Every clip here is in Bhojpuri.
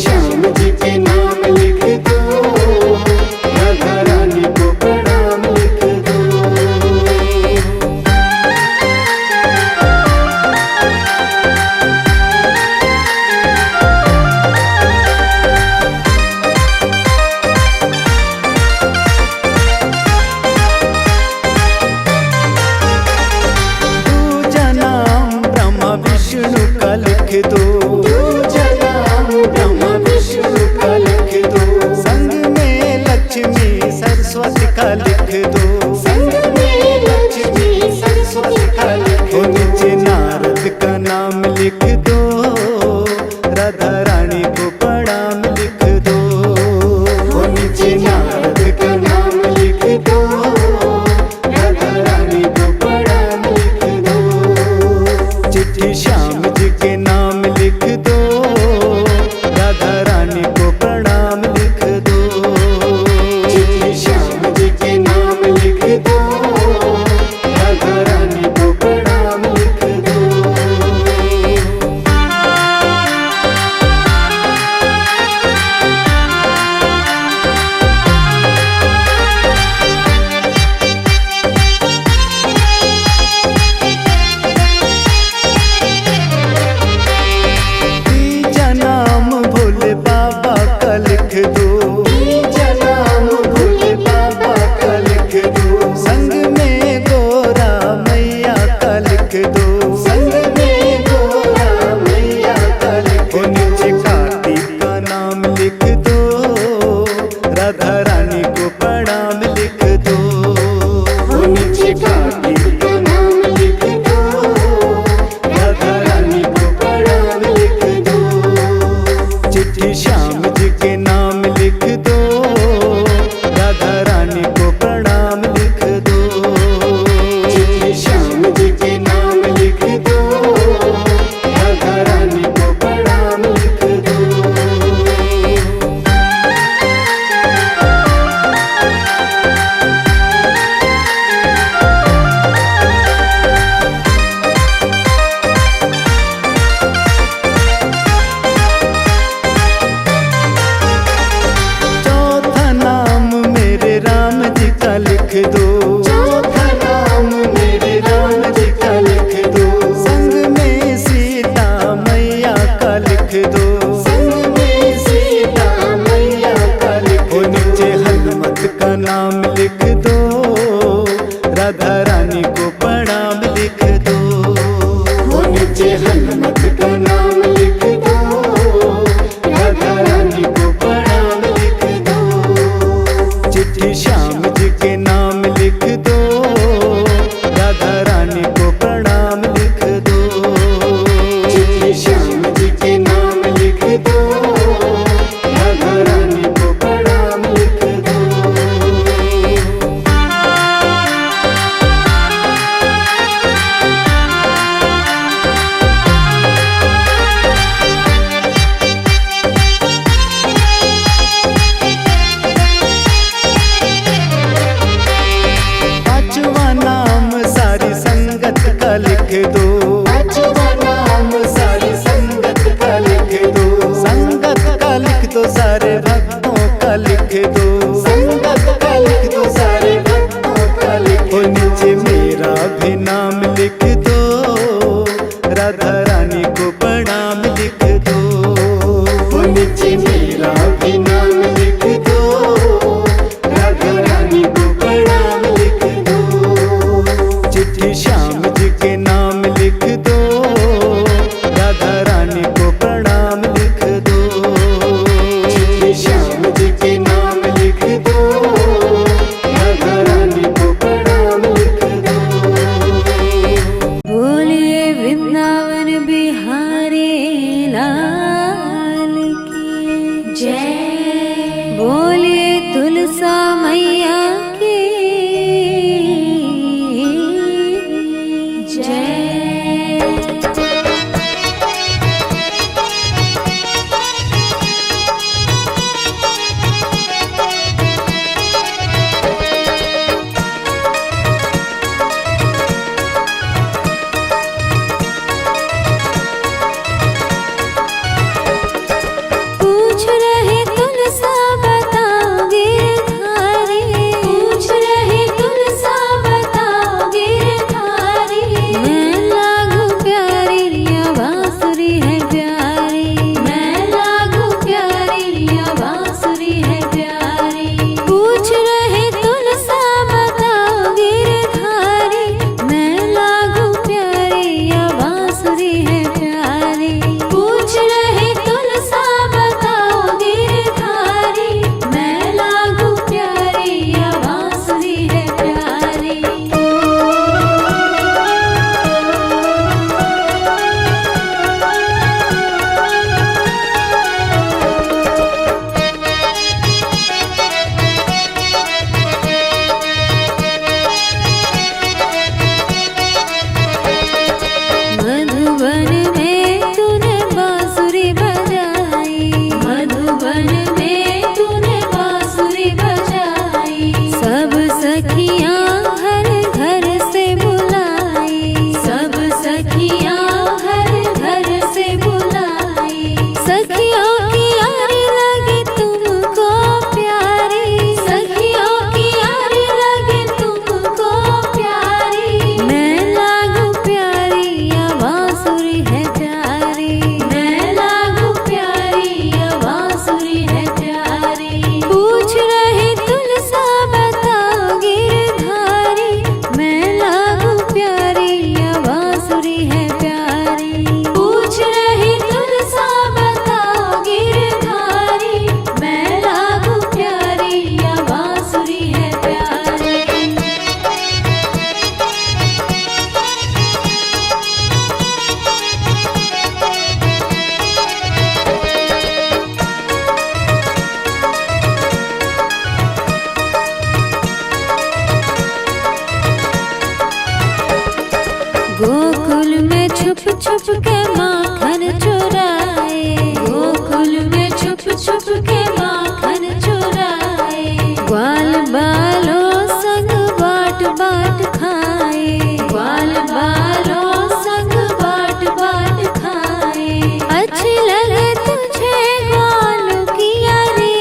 श्याम जी के नाम लिख दो। लिख दो, संगत का लिख दो, सारे भक्तों का लिख दो। नीचे मेरा भी नाम लिख दो, राधा रानी को प्रणाम लिख दो। नीचे मेरा भी नाम लिख दो, राधा रानी को प्रणाम लिख दो। चिट्ठी श्याम जी के नाम लिख दो, राधा रानी को प्रणाम लिख दो। चिट्ठी श्याम जी के नाम लिख दो, राधा रानी को प्रणाम लिख दो। बोलिए वृंदावन बिहारी लाल की जय, बोलिए तुलसा मैया की जय। पूछ रहे तुलसा बताओ गिरधारी, पूछ रहे तुलसा बताओ गिरधारी। मैं लागू प्यारी या बांसुरी है प्यारी, मैं लागू प्यारी या बांसुरी है प्यारी। पूछ रहे तुलसा बताओ गिरधारी, मैं लागू प्यारी या बांसुरी है प्यारी। पूछ रहे तुलसा बताओ गिरधारी, मैं लागू प्यारी या बांसुरी है प्यारी। मधुबन में तूने बांसुरी बजाई, मधुबन में तूने बांसुरी बजाई। सब सखियां हर घर से बुलाई, सब सखियां हर घर से बुलाई। सखियों की यारी लगे तुमको प्यारी, सखियों की यारी लगे तुमको प्यारी। मैं लागू प्यारी या बांसुरी है प्यारी, मैं लागू प्यारी या बांसुरी है प्यारी। पूछ रहे तुलसा बताओ गिरधारी, मैं लागू प्यारी या बांसुरी है प्यारी। पूछ रहे तुलसा बताओ गिरधारी, मैं लागू प्यारी या बांसुरी है प्यारी। गोकुल में छुप छुप के माखन चुराए, गोकुल में छुप छुप के माखन चुराए। ग्वाल बालों संग बाट बाट खाए, ग्वाल बालों संग बाट बाट खाए। अच्छी लगे तुझे ग्वालों की यारी,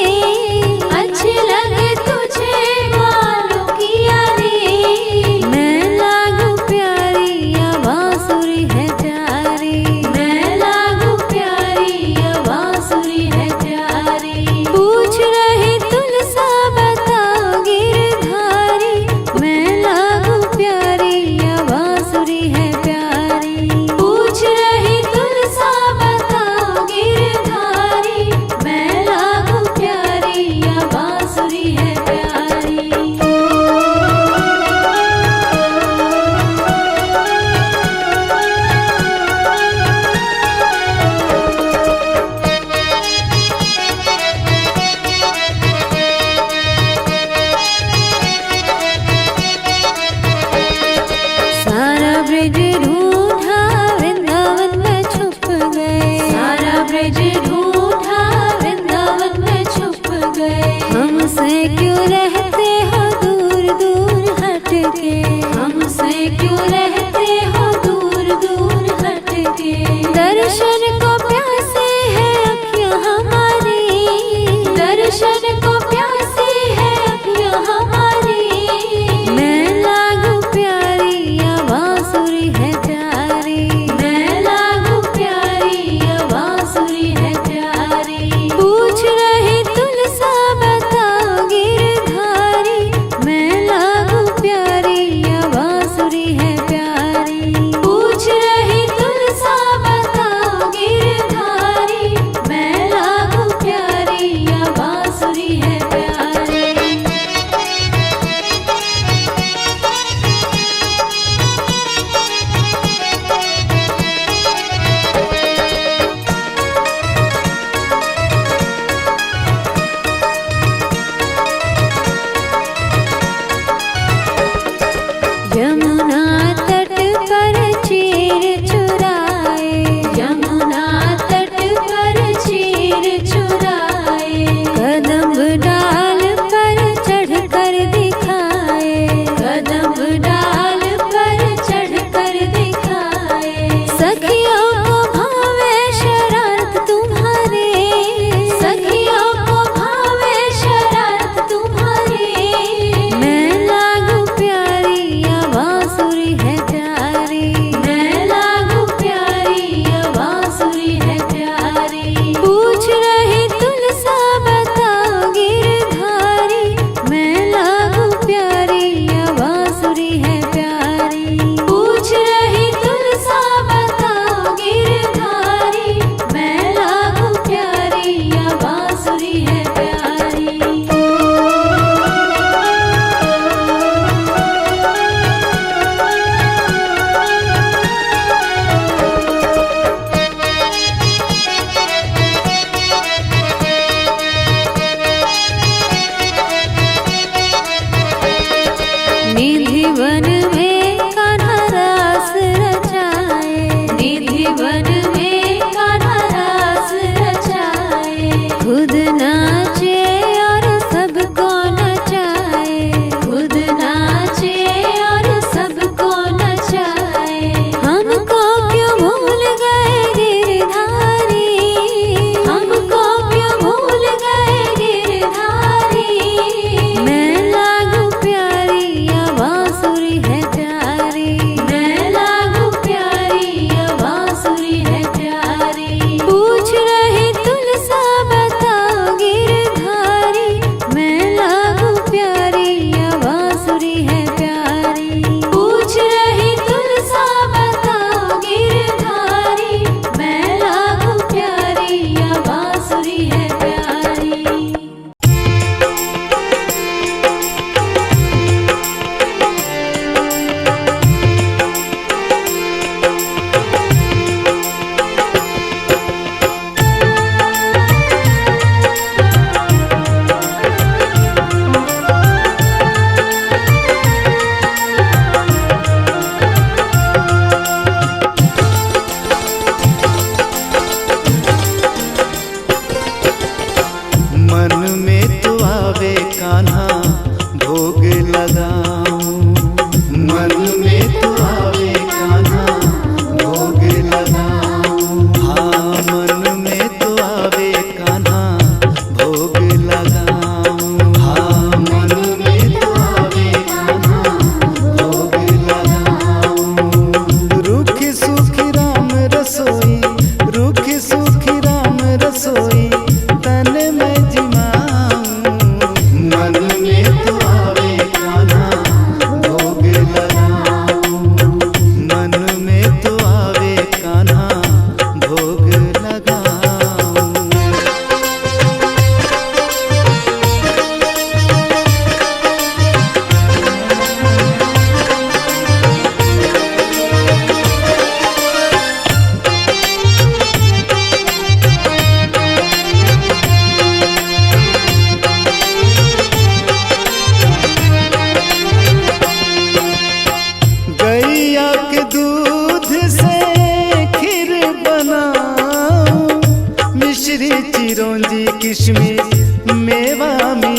अच्छी लगे तुझे ग्वालों की यारी। मैं लागू प्यारी या बांसुरी है प्यारी, मैं लागू प्यारी या बांसुरी है प्यारी। पूछ रहे तुलसा बताओ गिरधारी, मैं लागू प्यारी या बांसुरी है प्यारी। पूछ रहे तुलसा बताओ गिरधारी, मैं लागू प्यारी या बांसुरी है प्यारी। सारा ब्रज ढूंढा वृंदावन में छुप गए, सारा ब्रज ढूंढा वृंदावन में छुप गए। हमसे क्यों रहते हो दूर दूर हट के, हमसे क्यों रहते हो दूर दूर हट के। दर्शन को प्यासे है अखियां हमारी, दर्शन को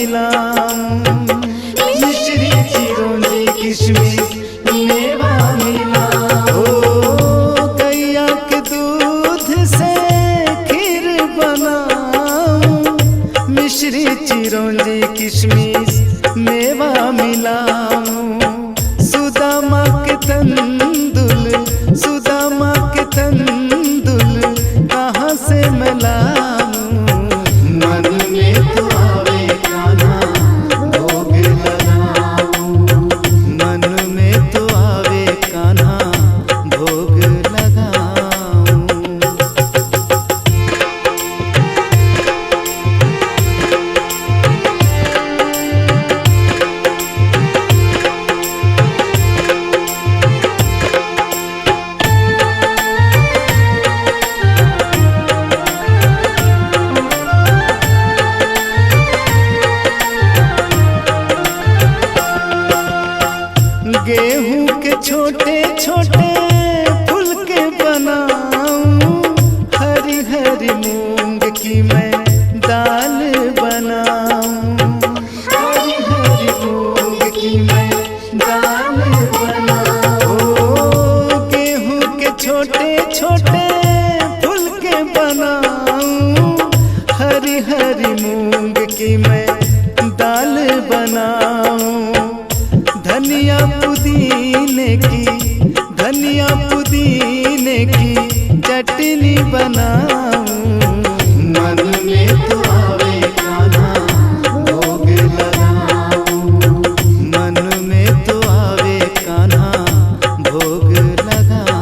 मिलाऊं, मिश्री चिरौंजी किशमिश मेवा मिलाऊं। ओ गैया के दूध से खीर बनाऊं, मिश्री चिरौंजी किशमिश मेवा मिलाऊं। सुदामा के तंदुल, सुदामा के तंदुल कहाँ से मिलाऊं। मन में तो आवे कान्हा भोग लगाऊं, मन में तो आवे कान्हा भोग लगाऊं। गेहूं के छोटे छोटे फुलके बनाऊं, हरी हरी मूंग की मैं दाल बनाऊं, हरी हरी मूंग की मैं दाल बनाऊं। ओ गेहूं के छोटे छोटे फुलके बनाऊं, हरी हरी मूंग की मैं दाल बनाऊं। धनिया पुदीने की, धनिया पुदीने की चटनी बनाऊं। मन में तो आवे कान्हा भोग लगाऊं, मन में तो आवे कान्हा भोग लगाऊं।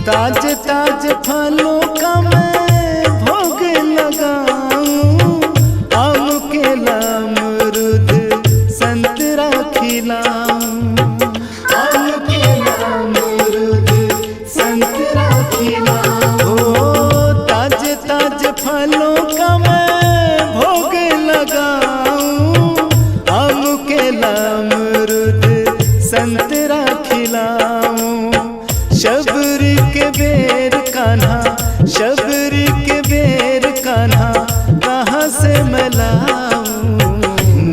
ताज ताज फलों का मैं भोग लगाऊं, आम केला अमरूद संतरा खिलाऊं, आम केला अमरूद संतरा खिलाऊं। ओ ताज ताज फलों का मैं भोग लगाऊं, आम केला अमरूद संतरा खिलाऊं। शबरी के बेर कान्हा, शबरी के बेर कान्हा कहाँ से मिलाऊं।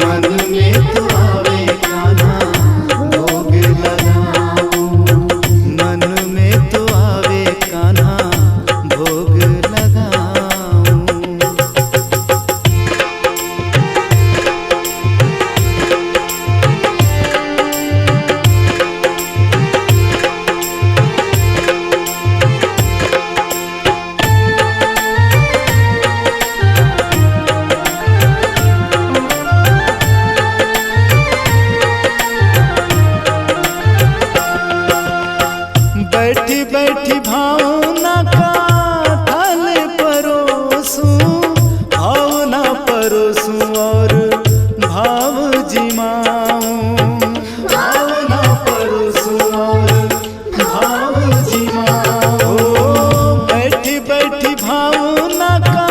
मन में तो आवे कान्हा भोग लगाऊं, मन में तो आवे कान्हा भोग लगाऊं। बैठी बैठी भावना का थाल परोसूं, भावना परोसूं और भाव जिमाऊं, भावना परोसूं और भाव जिमाऊं। ओ बैठी बैठी भावना का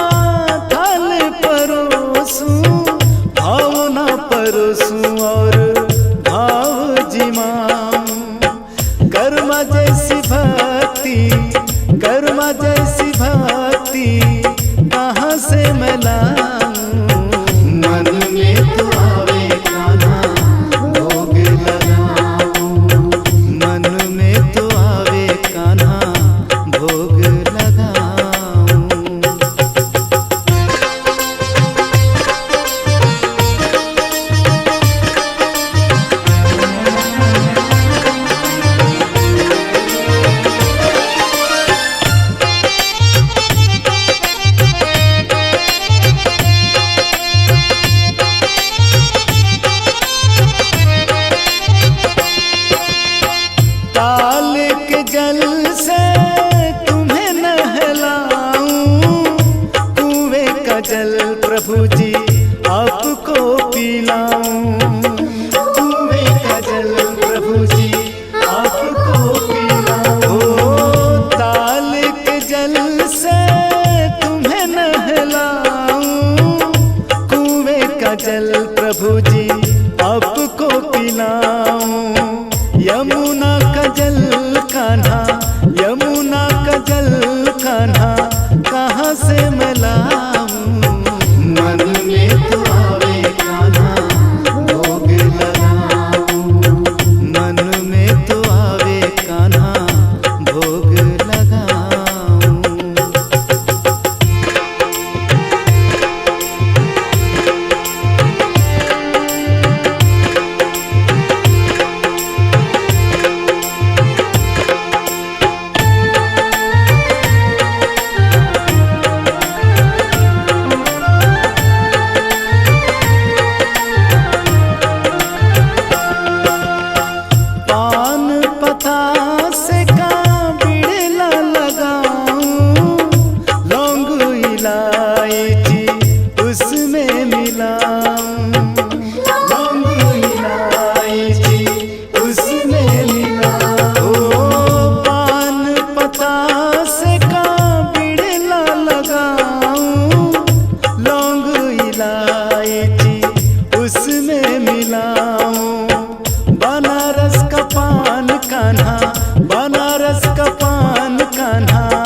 थाल परोसूं, भावना परोसूं और भाव जिमाऊं। कर्मा जैसी भक्ति, कर्मा जैसी भक्ति कहाँ से मिलाऊं। मन में तो आवे कान्हा भोग लगाऊं, मन में तो आवे कान्हा भोग लगाऊं। प्रभु जी आपको पिलाऊं, कुएं का जल प्रभु जी आप कान्हा, यमुना का जल कान्हा कहाँ से मैं लाऊं। मन में तो आवे कान्हा भोग लगाऊं। मन में तो आवे कान्हा भोग लगाऊं। पान पता से काबिड़ला लगाऊं, लौंग इलायची उसमें मिलाऊं। लौंग इलायची उसमें मिलाऊं। ओ पान पता से काबिड़ला लगाऊं, लौंग इलायची उसमें मिलाऊं। बनारस का पान कान्हा, बनारस का पान कान्हा